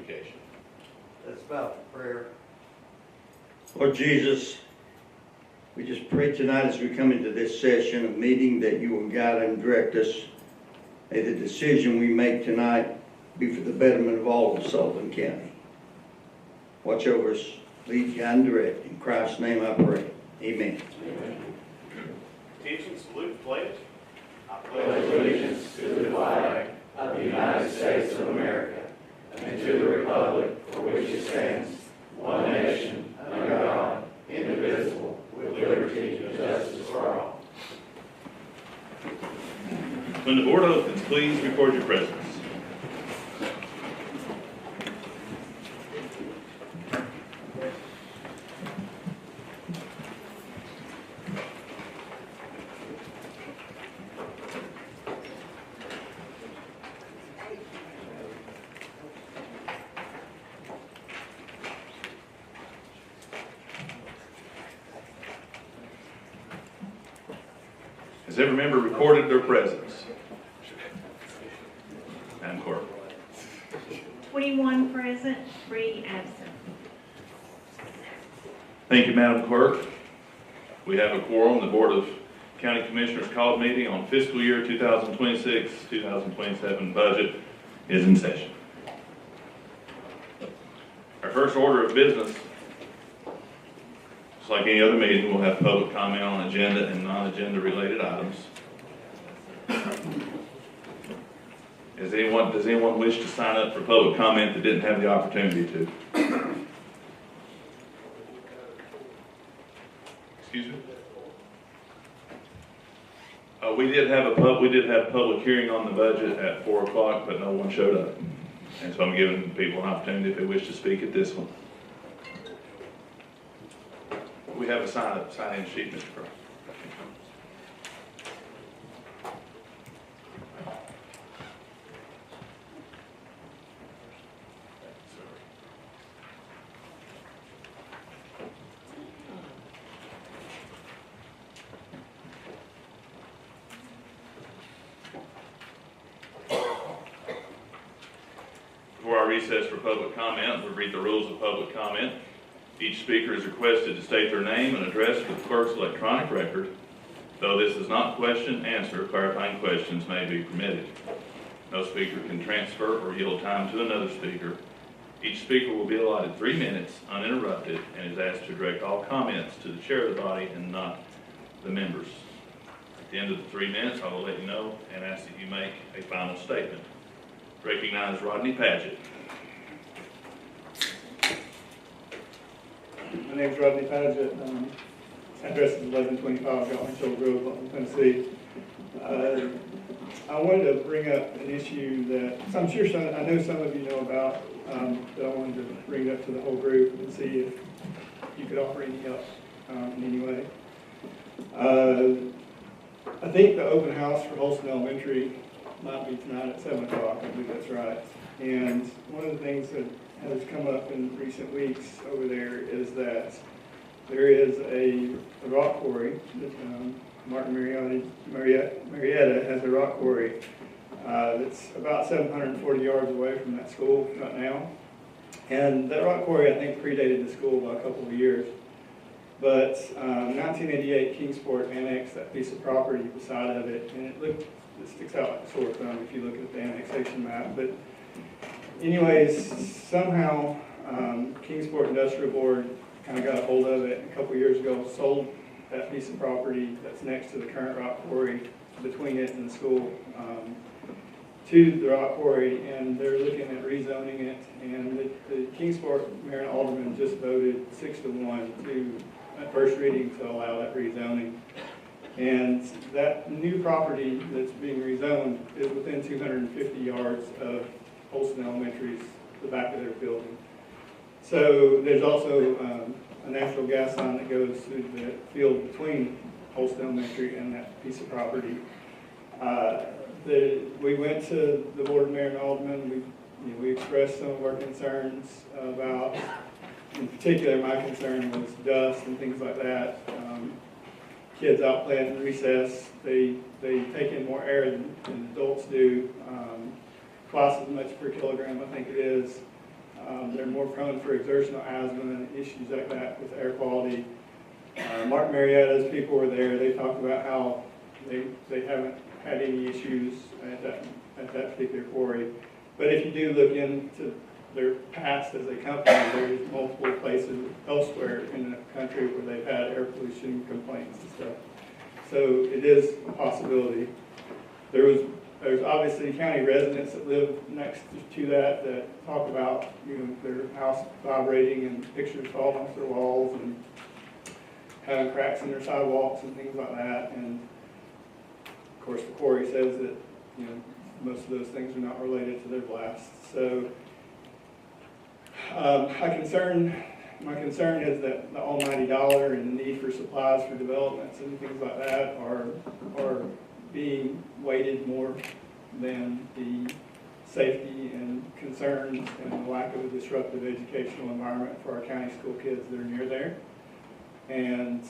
invocation. Let's bow for prayer. Lord Jesus, we just pray tonight as we come into this session of meeting that you will guide and direct us. May the decision we make tonight be for the betterment of all of Sullivan County. Watch over us, lead, guide, and direct. In Christ's name I pray. Amen. Amen. Attention, salute, pledge. I pledge allegiance to the flag of the United States of America and to the republic for which it stands, one nation, under God, indivisible, with liberty and justice for all. When the board opens, please record your presence. Has every member recorded their presence? Madam Clerk. 21 present, 3 absent. Thank you, Madam Clerk. We have a quorum. The Board of County Commissioners called meeting on fiscal year 2026-2027 budget is in session. Our first order of business, just like any other meeting, we'll have public comment on agenda and non-agenda related items. Does anyone wish to sign up for public comment that didn't have the opportunity to? Excuse me? We did have public hearing on the budget at 4 o'clock, but no one showed up. And so I'm giving people an opportunity if they wish to speak at this one. We have a sign-in sheet, Mr. Cross. Before I recess for public comment, we'll read the rules of public comment. Each speaker is requested to state their name and address for the clerk's electronic record. Though this is not question answer, clarifying questions may be permitted. No speaker can transfer or yield time to another speaker. Each speaker will be allotted 3 minutes uninterrupted and is asked to direct all comments to the chair of the body and not the members. At the end of the 3 minutes, I will let you know and ask that you make a final statement. Recognize Rodney Padgett. My name is Rodney Padgett. Address is 1125 Galvin Shoal Road, Lawton, Tennessee. I wanted to bring up an issue that I know some of you know about, but I wanted to bring it up to the whole group and see if you could offer any help in any way. I think the open house for Holston Elementary might be tonight at 7 o'clock. I believe that's right. And one of the things that has come up in recent weeks over there is that there is a rock quarry that Martin Marietta has a rock quarry that's about 740 yards away from that school right now. And that rock quarry, I think, predated the school by a couple of years. But 1988, Kingsport annexed that piece of property beside of it, and it sticks out like a sore thumb if you look at the annexation map. But anyways, somehow Kingsport Industrial Board kind of got a hold of it a couple of years ago, sold that piece of property that's next to the current rock quarry, between it and the school, to the rock quarry, and they're looking at rezoning it. And the Kingsport Mayor and Alderman just voted 6-1 to at first reading to allow that rezoning. And that new property that's being rezoned is within 250 yards of Holston Elementary's, the back of their building. So there's also a natural gas line that goes through the field between Holston Elementary and that piece of property. We went to the Board of Mayor and Alderman. We expressed some of our concerns about, in particular, my concern was dust and things like that. Kids out playing in recess, they take in more air than adults do. Twice as much per kilogram, I think it is. They're more prone for exertional asthma and issues like that with air quality. Mark Marietta's people were there. They talked about how they haven't had any issues at that particular quarry. But if you do look into their past as a company, there's multiple places elsewhere in the country where they've had air pollution complaints and stuff. So it is a possibility. There's obviously county residents that live next to that talk about, their house vibrating and pictures falling off their walls and having cracks in their sidewalks and things like that. And of course, the quarry says that, most of those things are not related to their blasts. So my concern is that the almighty dollar and the need for supplies for developments and things like that are being weighted more than the safety and concerns and the lack of a disruptive educational environment for our county school kids that are near there. And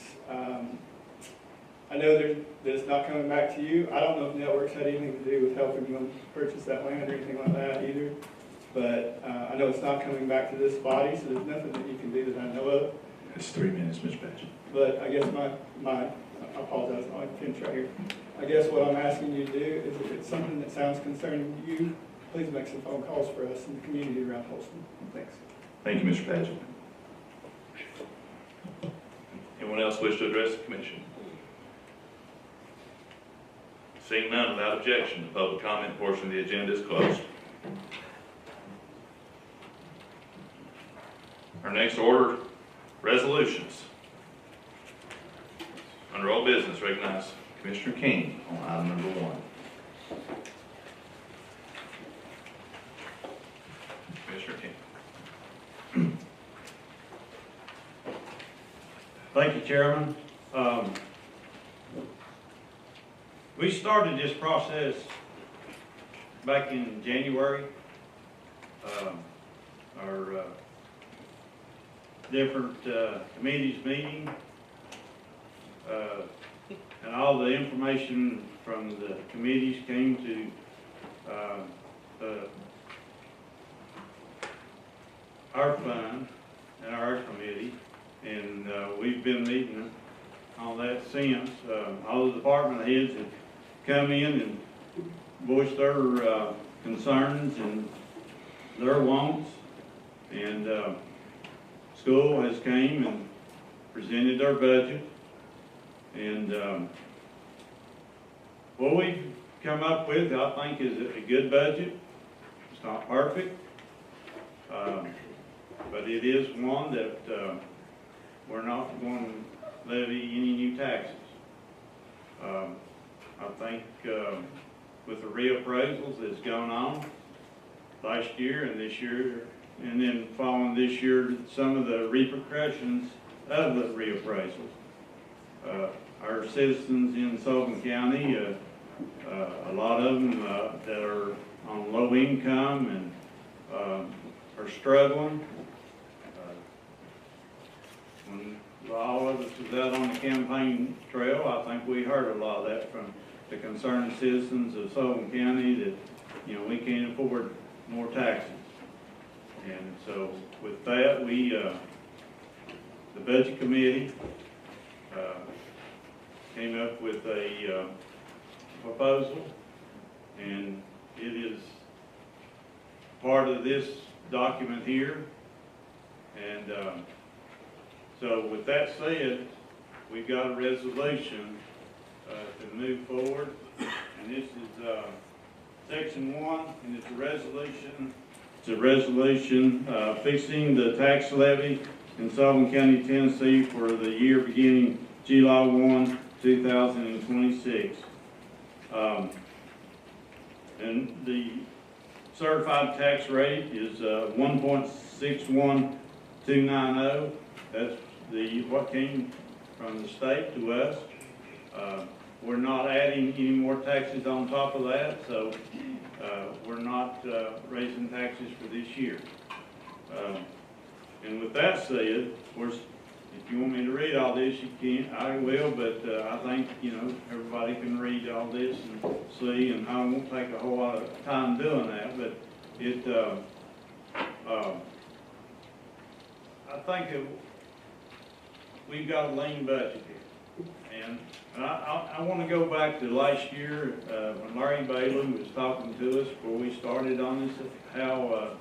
I know that it's not coming back to you. I don't know if Networks had anything to do with helping them purchase that land or anything like that either. But I know it's not coming back to this body, so there's nothing that you can do that I know of. It's 3 minutes, Mr. Patchen. But I guess I apologize, I'll finish right here. I guess what I'm asking you to do is if it's something that sounds concerning to you, please make some phone calls for us in the community around Holston. Thanks. Thank you, Mr. Patchen. Anyone else wish to address the commission? Seeing none, without objection, the public comment portion of the agenda is closed. Our next order, resolutions. Under old business, recognize Commissioner King on item number 1. Commissioner King. Thank you, Chairman. We started this process back in January. Our different committees meeting, and all the information from the committees came to our fund and our committee, and we've been meeting on that since. All the department heads have come in and voiced their concerns and their wants, and school has came and presented their budget, and what we've come up with, I think, is a good budget. It's not perfect, but it is one that we're not going to levy any new taxes. I think with the reappraisals that's gone on last year and this year, and then following this year, some of the repercussions of the reappraisals. Our citizens in Sullivan County, a lot of them that are on low income and are struggling. When all of us was out on the campaign trail, I think we heard a lot of that from the concerned citizens of Sullivan County that, we can't afford more taxes. And so with that, the budget committee came up with a proposal, and it is part of this document here. And so with that said, we've got a resolution to move forward, and this is section 1, and it's a resolution. It's a resolution fixing the tax levy in Sullivan County, Tennessee for the year beginning July 1, 2026. And the certified tax rate is 1.61290. That's what came from the state to us. We're not adding any more taxes on top of that, so we're not raising taxes for this year. And with that said, of course, if you want me to read all this, you can. I will, but I think, everybody can read all this and see, and I won't take a whole lot of time doing that, but it think that we've got a lean budget here. And I want to go back to last year, when Larry Bailey was talking to us before we started on this, how,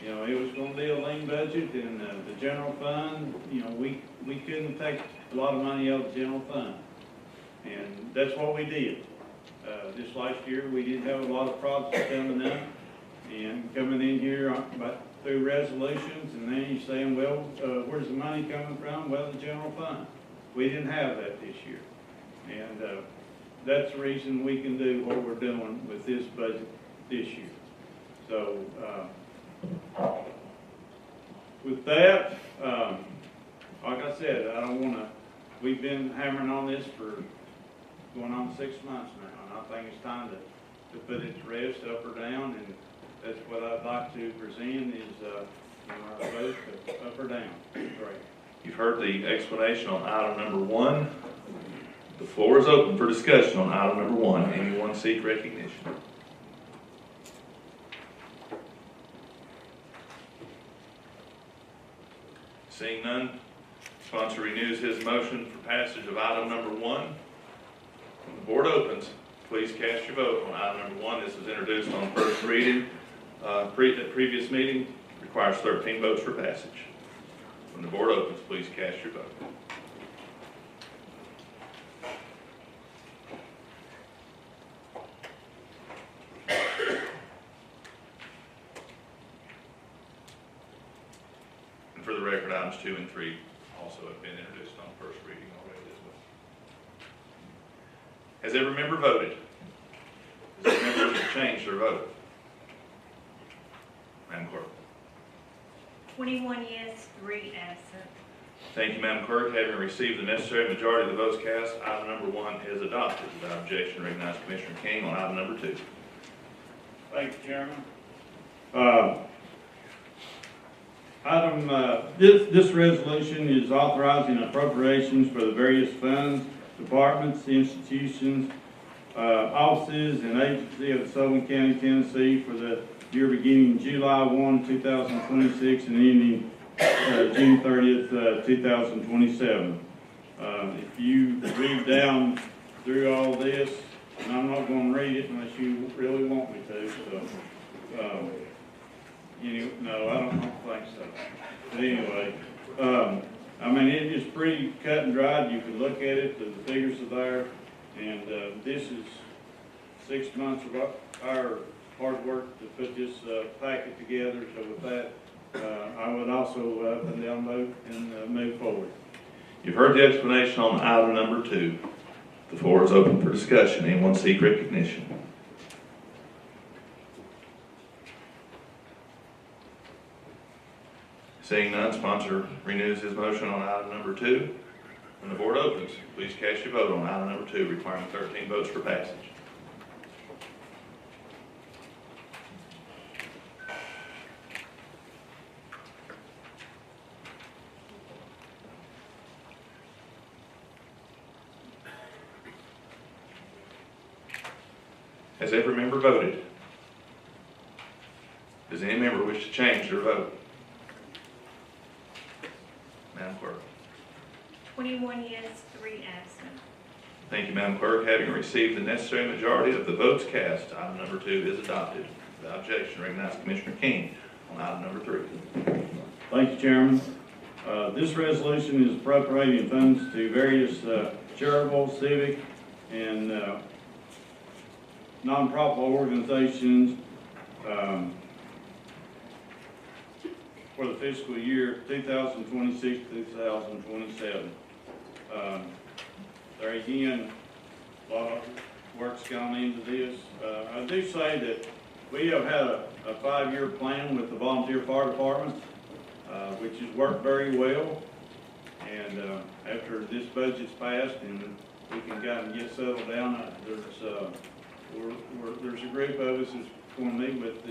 you know, it was going to be a lean budget, and the general fund, you know, we couldn't take a lot of money out of the general fund. And that's what we did. This last year, we didn't have a lot of projects coming up, and coming in here through resolutions, and then you're saying, well, where's the money coming from? Well, the general fund. We didn't have that this year. And that's the reason we can do what we're doing with this budget this year. So, with that, like I said, I don't want to, we've been hammering on this for going on 6 months now, and I think it's time to put it to rest, up or down, and that's what I'd like to present is, you know, our vote to up or down. Great. You've heard the explanation on item number 1. The floor is open for discussion on item number 1. Anyone seek recognition? Seeing none, sponsor renews his motion for passage of item number 1. When the board opens, please cast your vote on item number 1. This was introduced on first reading at previous meeting. Requires 13 votes for passage. When the board opens, please cast your vote. And for the record, items 2 and 3 also have been introduced on first reading already as well. Has every member voted? Does every member wish to change their vote? Madam Clerk. 21 yes, 3 absent. Thank you, Madam Clerk. Having received the necessary majority of the votes cast, item number 1 is adopted. Without objection, recognize Commissioner King on item number 2. Thank you, Chairman. This resolution is authorizing appropriations for the various funds, departments, institutions, offices, and agencies of Sullivan County, Tennessee for the year beginning July 1, 2026 and ending June 30th, 2027. If you read down through all this, and I'm not going to read it unless you really want me to, so, no, I don't think so. But anyway, I mean, it is pretty cut and dried. You can look at it, the figures are there, and this is 6 months of our hard work to put this packet together. So with that, I would also up and down vote and move forward. You've heard the explanation on item number 2. The floor is open for discussion. Anyone seek recognition? Seeing none, sponsor renews his motion on item number 2. When the board opens, please cast your vote on item number 2, requiring 13 votes for passage. Has every member voted? Does any member wish to change their vote? Madam Clerk. 21 yes, 3 absent. Thank you, Madam Clerk. Having received the necessary majority of the votes cast, item number 2 is adopted. Without objection, recognize Commissioner King on item number 3. Thank you, Chairman. This resolution is appropriating funds to various charitable, civic, and nonprofit organizations for the fiscal year 2026-2027. There again, a lot of work's gone into this. I do say that we have had a 5-year plan with the volunteer fire department, which has worked very well. And after this budget's passed and we can kind of get settled down, there's a group of us that's going to meet with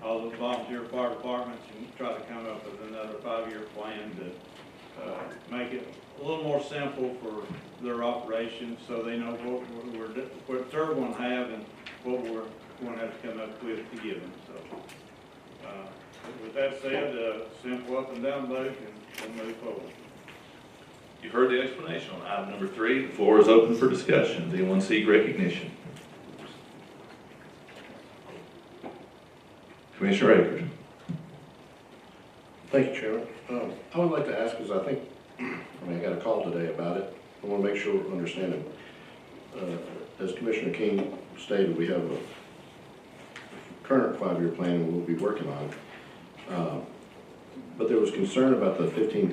all the volunteer fire departments and try to come up with another 5-year plan to make it a little more simple for their operations, so they know what they're going to have and what we're going to have to come up with to give them. So With that said, simple up and down vote, and we'll move forward. You've heard the explanation on item number 3. The floor is open for discussion. Does anyone seek recognition? Commissioner Akers. Thank you, Chairman. I would like to ask, because I got a call today about it. I want to make sure we're understanding. As Commissioner King stated, we have a current 5-year plan we'll be working on. But there was concern about the $15,000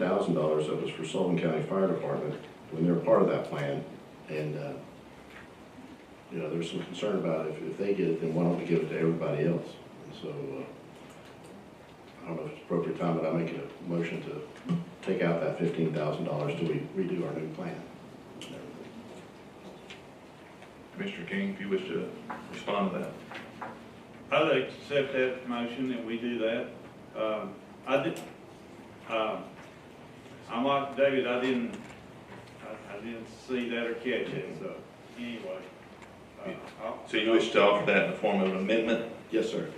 that was for Sullivan County Fire Department when they were part of that plan. And, there was some concern about if they get it, then why don't we give it to everybody else? And so, I don't know if it's appropriate time, but I make a motion to take out that $15,000 till we redo our new plan. Commissioner King, if you wish to respond to that. I'd like to accept that motion and we do that. I'm like David, I didn't see that or catch it, so anyway. So you wish to offer that in the form of an amendment? Yes, sir.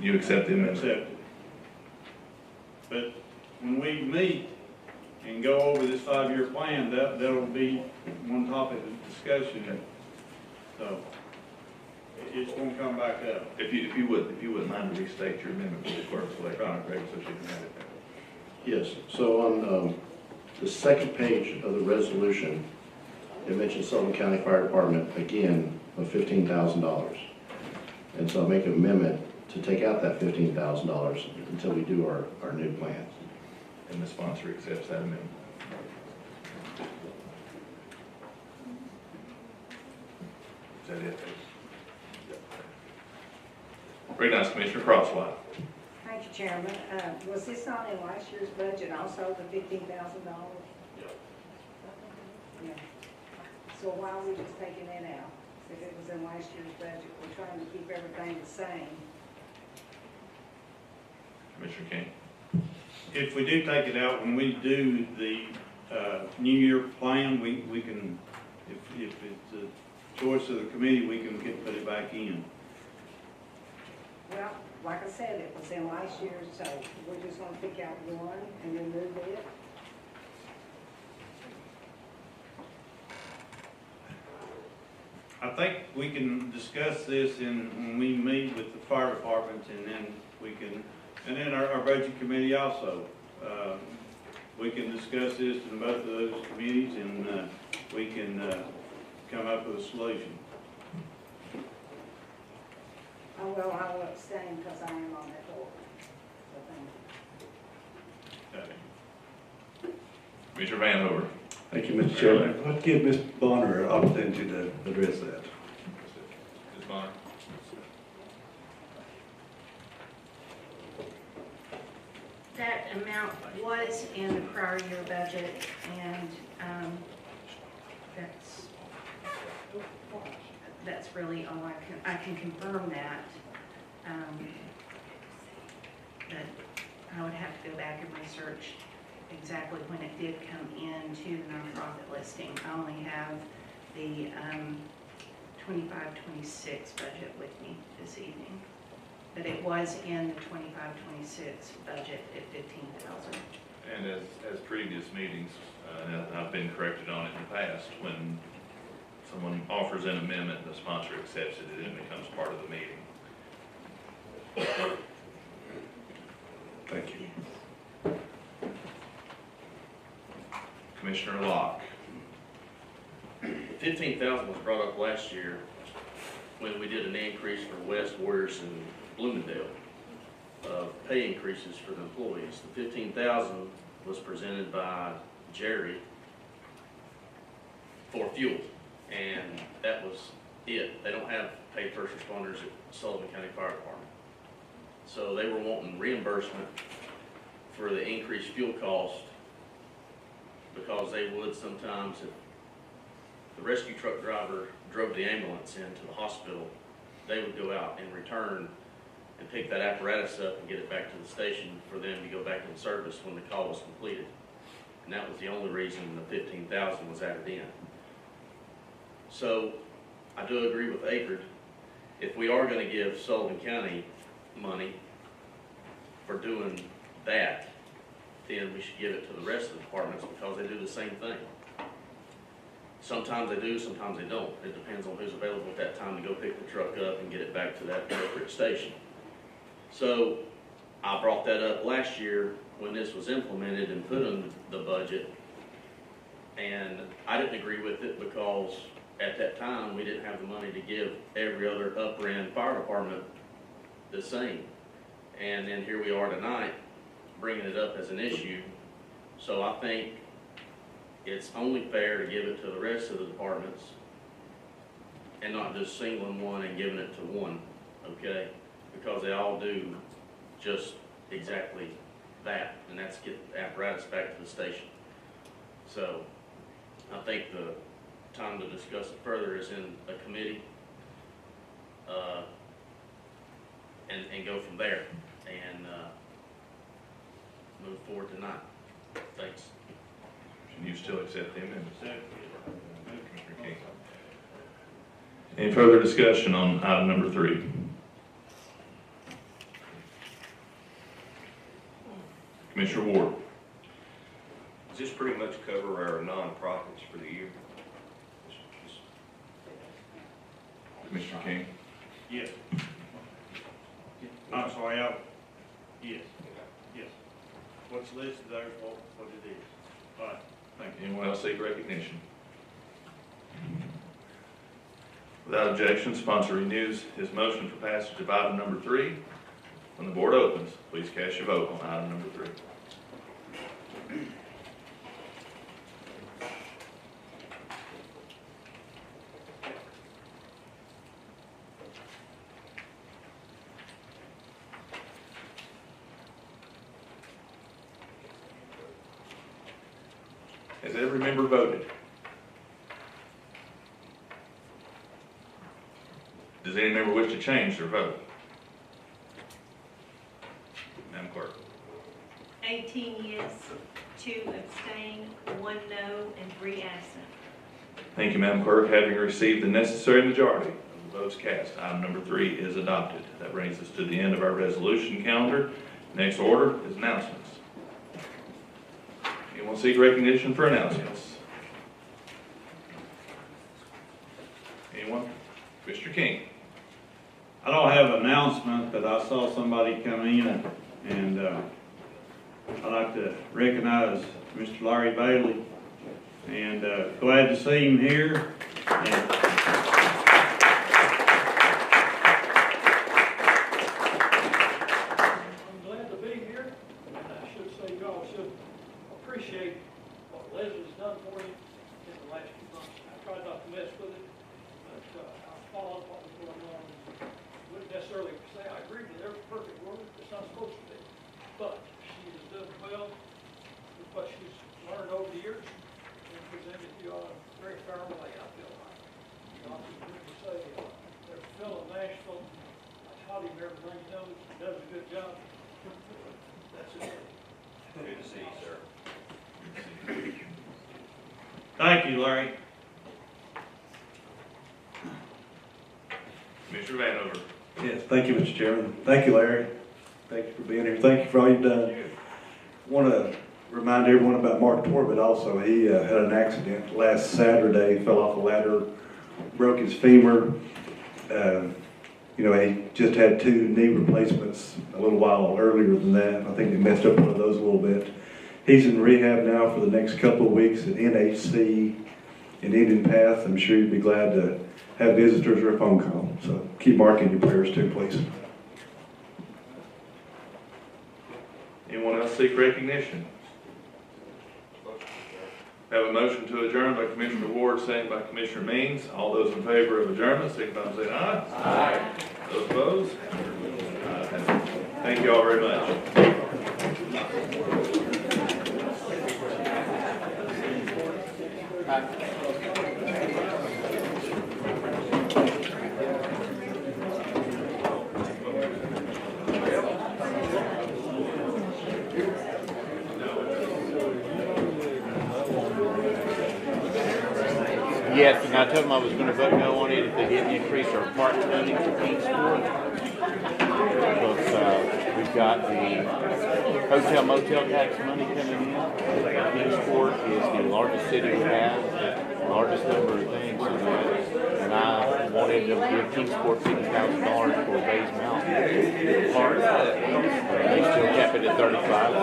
You accept the amendment? Accept it. But when we meet and go over this 5-year plan, that'll be one topic of discussion. So it's gonna come back up. If you wouldn't mind to restate your amendment for the clerk's electronic record so she can have it there. Yes, so on the second page of the resolution, it mentions Sullivan County Fire Department again of $15,000. And so I make an amendment to take out that $15,000 until we do our new plans. And the sponsor accepts that amendment. Is that it? Recognize Commissioner Crosswhite. Thank you, Chairman. Was this not in last year's budget also, the $15,000? Yeah. So why are we just taking it out? If it was in last year's budget, we're trying to keep everything the same. Commissioner King. If we do take it out, when we do the New Year plan, we can, if it's a choice of the committee, we can put it back in. Well, like I said, it was in last year's, so we're just gonna pick out one and remove it. I think we can discuss this when we meet with the fire department, and then we can, and then our budget committee also. We can discuss this in both of those committees, and we can come up with a solution. Oh, well, I will abstain because I am on that board. So thank you. Okay. Commissioner Van Hoover. Thank you, Mr. Chairman. Let's give Ms. Bonner an opportunity to address that. Ms. Bonner. That amount was in the prior year budget, and that's really all I can confirm that. But I would have to go back and research exactly when it did come into the nonprofit listing. I only have the 25-26 budget with me this evening. But it was in the 25-26 budget at $15,000. And as previous meetings, I've been corrected on it in the past, when someone offers an amendment, the sponsor accepts it, and it becomes part of the meeting. Thank you. Commissioner Locke. 15,000 was brought up last year when we did an increase for West, Warriors, and Bloomingdale of pay increases for the employees. The 15,000 was presented by Jerry for fuel, and that was it. They don't have paid first responders at Sullivan County Fire Department. So they were wanting reimbursement for the increased fuel cost, because they would sometimes, if the rescue truck driver drove the ambulance into the hospital, they would go out and return and pick that apparatus up and get it back to the station for them to go back in service when the call was completed. And that was the only reason the 15,000 was added in. So I do agree with Akert. If we are going to give Sullivan County money, for doing that, then we should give it to the rest of the departments because they do the same thing. Sometimes they do, sometimes they don't. It depends on who's available at that time to go pick the truck up and get it back to that appropriate station. So I brought that up last year when this was implemented and put in the budget. And I didn't agree with it because at that time, we didn't have the money to give every other upper end fire department the same. And then here we are tonight, bringing it up as an issue. So I think it's only fair to give it to the rest of the departments and not just singling one and giving it to one, okay? Because they all do just exactly that, and that's get the apparatus back to the station. So I think the time to discuss it further is in a committee, and go from there, and move forward tonight. Thanks. And you still accept the amendments? Commissioner King. Any further discussion on item number 3? Commissioner Ward. Does this pretty much cover our nonprofits for the year? Commissioner King. Yes. I'm sorry, yes, yes. What's listed there is what it is. All right, thank you. Anyone else seek recognition? Without objection, sponsor renews his motion for passage of item number 3. When the board opens, please cast your vote on item number 3. Has every member voted? Does any member wish to change their vote? Madam Clerk. 18 yes, 2 abstain, 1 no, and 3 absent. Thank you, Madam Clerk. Having received the necessary majority of the votes cast, item number 3 is adopted. That brings us to the end of our resolution calendar. Next order is announcements. Anyone seek recognition for announcements? Anyone? Mr. King. I don't have an announcement, but I saw somebody come in, and I'd like to recognize Mr. Larry Bailey, and glad to see him here. And I'm glad to be here, and I should say y'all should appreciate what Leslie's done for you in the last few months. I tried not to mess with it, but I followed what was going on. Wouldn't necessarily say I agree with every perfect word, it's not supposed to be. But she has done well with what she's learned over the years and presented you all in a very fair way, I feel like. Y'all can really say, there's Phil in Nashville, I taught him everything he knows, he does a good job. That's it. Good to see you, sir. thank you, Larry. Commissioner Vanover. Yes, thank you, Mr. Chairman. Thank you, Larry. Thank you for being here. Thank you for all you've done. Want to remind everyone about Mark Torbett also. He had an accident last Saturday, fell off a ladder, broke his femur. He just had 2 knee replacements a little while earlier than that. I think they messed up one of those a little bit. He's in rehab now for the next couple of weeks at NHC in Indian Path. I'm sure you'd be glad to have visitors or a phone call. So keep Mark in your prayers too, please. Anyone else seek recognition? We have a motion to adjourn by Commissioner Ward, second by Commissioner Means. All those in favor of adjournment, signify by saying aye. Aye. Those opposed? Thank you all very much. Yes, and I told them I was going to vote no on it if they didn't increase our park funding for Kingsport. Because We've got the hotel motel tax money coming in. Kingsport is the largest city we have, the largest number of things in that. And I wanted to give Kingsport $50,000 for Bays Mountain Park. They still cap it at 35.